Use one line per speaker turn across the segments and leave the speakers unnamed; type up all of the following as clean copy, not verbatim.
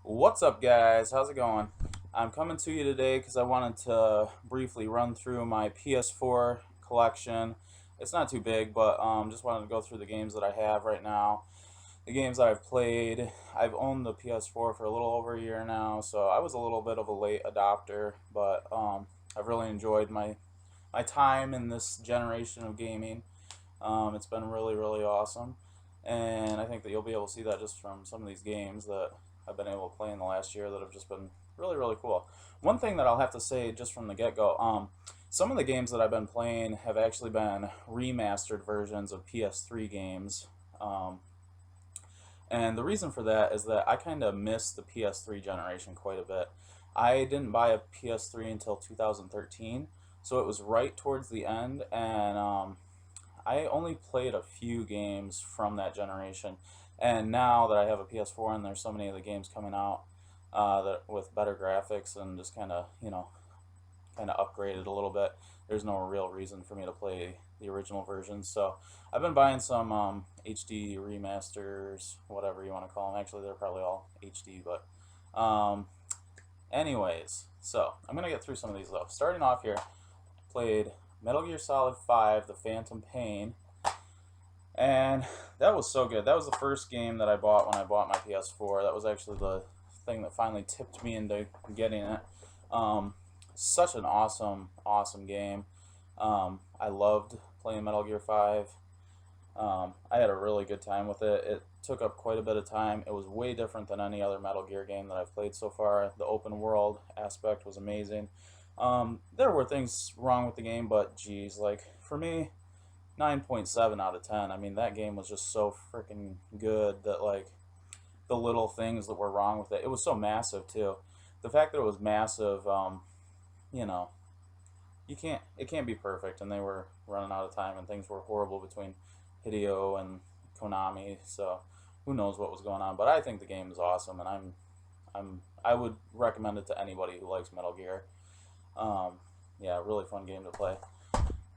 What's up, guys? How's it going? I'm coming to you today because I wanted to briefly run through my PS4 collection. It's not too big, but just wanted to go through the games that I have right now, the games that I've played. I've owned the PS4 for a little over a year now, so I was a little bit of a late adopter, but I've really enjoyed my time in this generation of gaming. It's been really, really awesome, and I think that you'll be able to see that just from some of these games that I've been able to play in the last year that have just been really, really cool. One thing that I'll have to say just from the get-go, some of the games that I've been playing have actually been remastered versions of PS3 games. And the reason for that is that I kind of missed the PS3 generation quite a bit. I didn't buy a PS3 until 2013, so it was right towards the end, and I only played a few games from that generation. And now that I have a PS4 and there's so many of the games coming out that with better graphics and just kind of upgraded a little bit, there's no real reason for me to play the original version. So I've been buying some HD remasters, whatever you want to call them. Actually, they're probably all HD, but anyways, so I'm gonna get through some of these though. Starting off here, played Metal Gear Solid 5: The Phantom Pain, and that was so good. That was the first game that I bought when I bought my PS4. That was actually the thing that finally tipped me into getting it. Um, Such an awesome, awesome game. I loved playing Metal Gear 5. I had a really good time with it. It took up quite a bit of time. It was way different than any other Metal Gear game that I've played so far. The open world aspect was amazing. There were things wrong with the game, but geez, like for me, 9.7 out of 10. I mean, that game was just so freaking good that like the little things that were wrong with it. It was so massive too. The fact that it was massive, you know, it can't be perfect, and they were running out of time, and things were horrible between Hideo and Konami. So who knows what was going on? But I think the game is awesome, and I would recommend it to anybody who likes Metal Gear. Um, yeah, really fun game to play.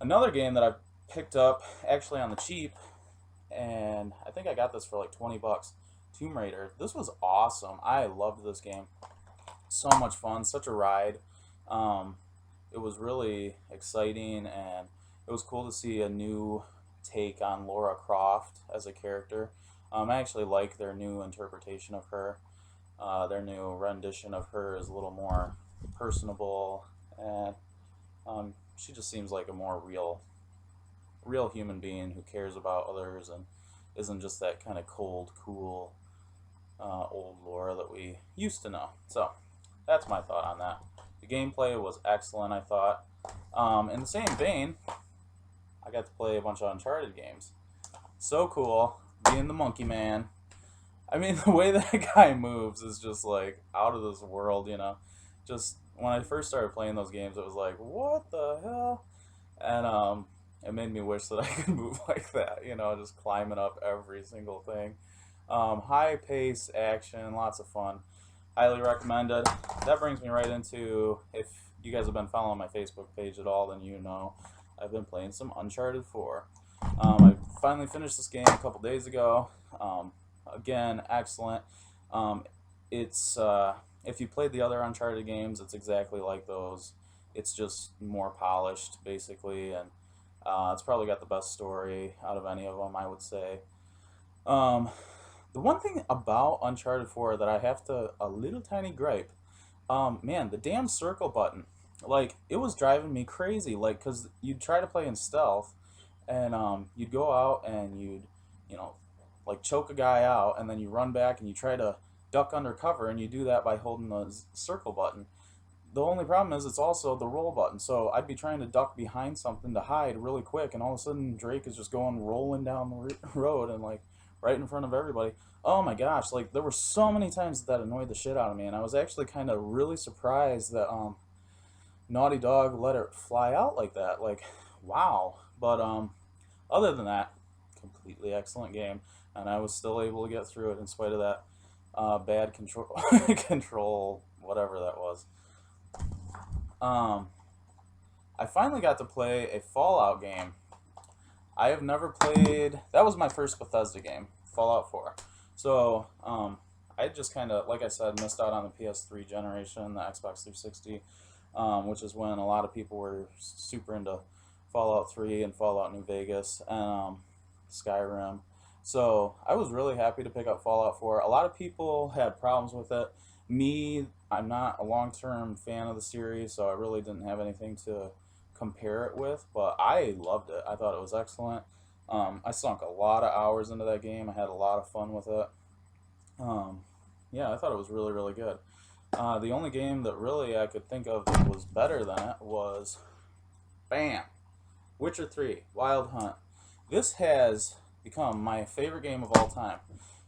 Another game that I picked up actually on the cheap, and I think I got this for like 20 bucks. Tomb Raider. This was awesome. I loved this game. So much fun, such a ride. Um, it was really exciting, and it was cool to see a new take on Laura Croft as a character. I actually like their new interpretation of her. Their new rendition of her is a little more personable, and she just seems like a more real human being who cares about others and isn't just that kind of cold, cool old Laura that we used to know. So that's my thought on that. The gameplay was excellent, I thought. In the same vein, I got to play a bunch of Uncharted games. So cool, being the monkey man. I mean, the way that guy moves is just like out of this world, you know. Just when I first started playing those games, it was like, what the hell? And it made me wish that I could move like that, you know, just climbing up every single thing. High pace action, lots of fun. Highly recommended. That brings me right into, if you guys have been following my Facebook page at all, then you know I've been playing some Uncharted 4. I finally finished this game a couple days ago. Again, excellent. It's if you played the other Uncharted games, it's exactly like those. It's just more polished, basically, and it's probably got the best story out of any of them, I would say. Um, the one thing about Uncharted 4 that I have to a little tiny gripe, man, the damn circle button, like it was driving me crazy. Like, cause you'd try to play in stealth, and you'd go out and you know, like choke a guy out, and then you run back and you try to duck under cover, and you do that by holding the circle button. The only problem is it's also the roll button. So I'd be trying to duck behind something to hide really quick, and all of a sudden Drake is just going rolling down the road and like right in front of everybody. Oh my gosh! Like there were so many times that annoyed the shit out of me, and I was actually kind of really surprised that Naughty Dog let it fly out like that. Like, wow. But other than that, completely excellent game, and I was still able to get through it in spite of that bad control control whatever that was. Um, I finally got to play a Fallout game. I have never played. That was my first Bethesda game, Fallout 4. So I just kind of, like I said, missed out on the PS3 generation, the Xbox 360, which is when a lot of people were super into Fallout 3 and Fallout New Vegas and Skyrim. So I was really happy to pick up Fallout 4. A lot of people had problems with it. Me, I'm not a long-term fan of the series, so I really didn't have anything to compare it with, but I loved it. I thought it was excellent. I sunk a lot of hours into that game. I had a lot of fun with it. Um, yeah, I thought it was really, really good. The only game that really I could think of that was better than it was, bam, Witcher 3, Wild Hunt. This has become my favorite game of all time.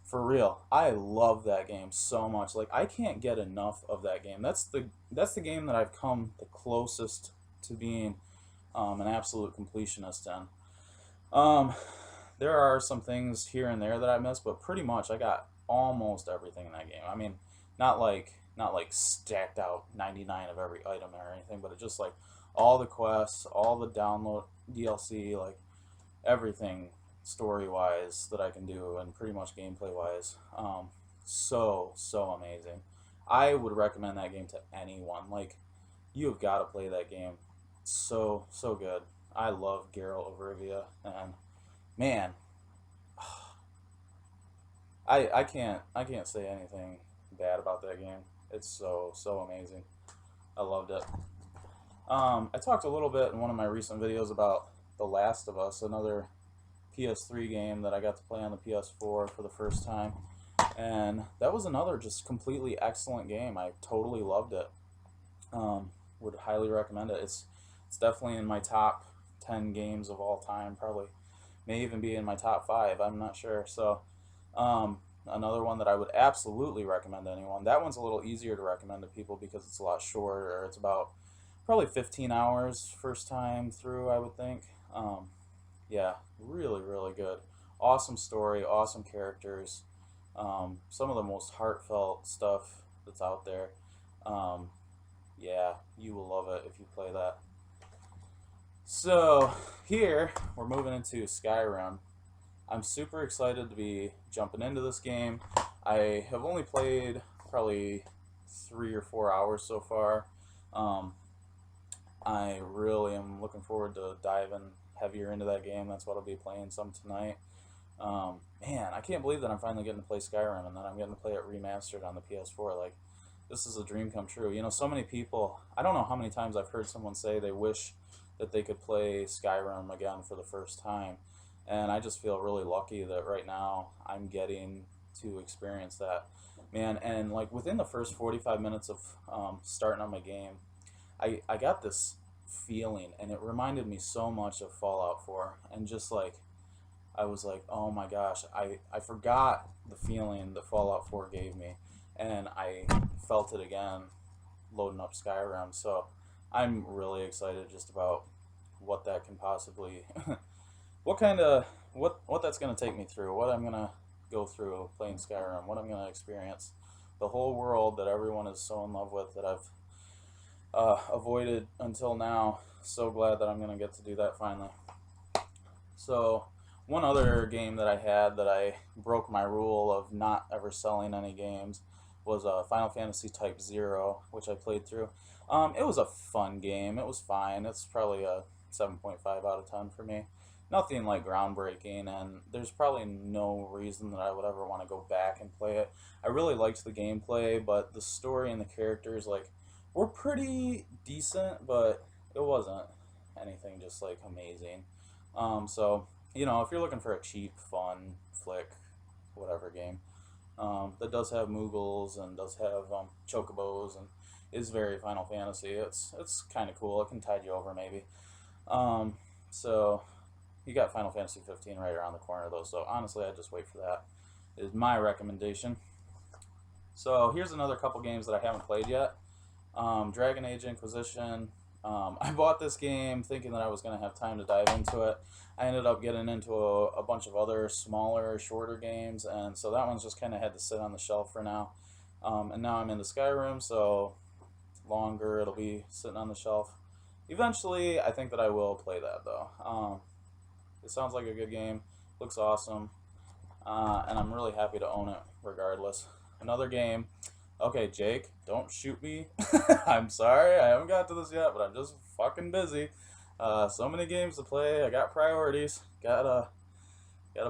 For real, I love that game so much. Like, I can't get enough of that game. That's the game that I've come the closest to being an absolute completionist in. Um, there are some things here and there that I missed, but pretty much I got almost everything in that game. I mean, not like stacked out 99 of every item or anything, but it just like all the quests, all the download DLC, like everything story wise that I can do, and pretty much gameplay wise. So amazing. I would recommend that game to anyone. Like, you have got to play that game. So good. I love Geralt of Rivia, and man, I can't say anything bad about that game. It's so amazing. I loved it. I talked a little bit in one of my recent videos about The Last of Us, another PS3 game that I got to play on the PS4 for the first time, and that was another just completely excellent game. I totally loved it. Would highly recommend it. It's definitely in my top 10 games of all time. Probably may even be in my top 5. I'm not sure. So another one that I would absolutely recommend to anyone. That one's a little easier to recommend to people because it's a lot shorter. It's about probably 15 hours first time through, I would think. Yeah, really, really good. Awesome story, awesome characters. Some of the most heartfelt stuff that's out there. Um, yeah, you will love it if you play that. So, here, we're moving into Skyrim. I'm super excited to be jumping into this game. I have only played probably 3 or 4 hours so far. Um, I really am looking forward to diving heavier into that game. That's what I'll be playing some tonight. Man, I can't believe that I'm finally getting to play Skyrim and that I'm getting to play it remastered on the PS4. Like, this is a dream come true. You know, so many people, I don't know how many times I've heard someone say they wish that they could play Skyrim again for the first time. And I just feel really lucky that right now I'm getting to experience that. Man, and like within the first 45 minutes of starting on my game, I got this feeling, and it reminded me so much of Fallout 4. And just like, I was like, oh my gosh, I forgot the feeling that Fallout 4 gave me. And I felt it again loading up Skyrim. So I'm really excited just about what that can possibly, what that's going to take me through, what I'm going to go through playing Skyrim, what I'm going to experience. The whole world that everyone is so in love with that I've avoided until now. So glad that I'm going to get to do that finally. So, one other game that I had that I broke my rule of not ever selling any games was Final Fantasy Type 0, which I played through. It was a fun game. It was fine. It's probably a 7.5 out of 10 for me. Nothing like groundbreaking, and there's probably no reason that I would ever want to go back and play it. I really liked the gameplay, but the story and the characters, like, were pretty decent, but it wasn't anything just like amazing. So, you know, if you're looking for a cheap, fun, flick, whatever game, that does have Moogles and does have Chocobos and is very Final Fantasy, it's kind of cool. It can tide you over maybe. So you got Final Fantasy 15 right around the corner though, so honestly I'd just wait for that, is my recommendation. So here's another couple games that I haven't played yet. Dragon Age Inquisition. I bought this game thinking that I was going to have time to dive into it. I ended up getting into a bunch of other smaller, shorter games, and so that one's just kind of had to sit on the shelf for now. And now I'm into Skyrim, so longer it'll be sitting on the shelf. Eventually, I think that I will play that, though. It sounds like a good game, looks awesome, and I'm really happy to own it regardless. another game. Okay, Jake, don't shoot me. I'm sorry, I haven't got to this yet, but I'm just fucking busy. So many games to play. I got priorities. Gotta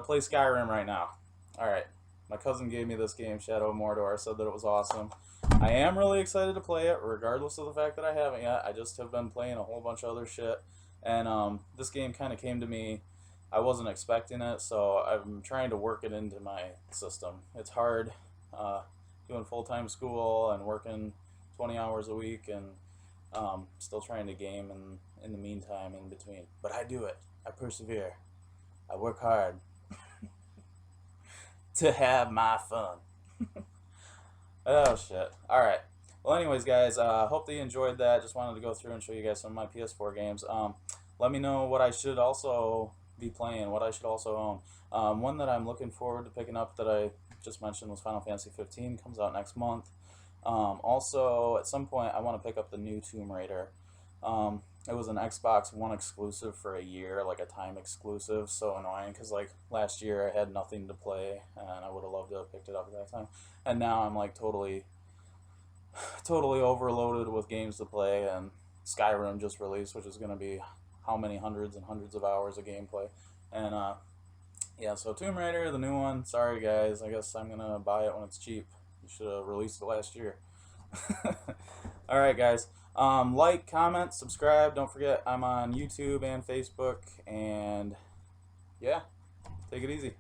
play Skyrim right now. All right, my cousin gave me this game, Shadow of Mordor. Said that it was awesome. I am really excited to play it, regardless of the fact that I haven't yet. I just have been playing a whole bunch of other shit, and this game kind of came to me. I wasn't expecting it, so I'm trying to work it into my system. It's hard doing full-time school and working 20 hours a week, and still trying to game in the meantime in between. But I do it. I persevere. I work hard to have my fun. Oh shit. Alright. Well, anyways, guys, hope that you enjoyed that. Just wanted to go through and show you guys some of my PS4 games. Let me know what I should also be playing, what I should also own. One that I'm looking forward to picking up that I just mentioned was Final Fantasy 15. Comes out next month. Also, at some point, I want to pick up the new Tomb Raider. It was an Xbox One exclusive for a year, like a time exclusive. So annoying, because like last year I had nothing to play, and I would have loved to have picked it up at that time. And now I'm like totally overloaded with games to play, and Skyrim just released, which is going to be how many hundreds and hundreds of hours of gameplay. And yeah, so Tomb Raider, the new one. Sorry guys, I guess I'm gonna buy it when it's cheap. You should have released it last year. All right, guys. Like, comment, subscribe. Don't forget, I'm on YouTube and Facebook. And yeah, take it easy.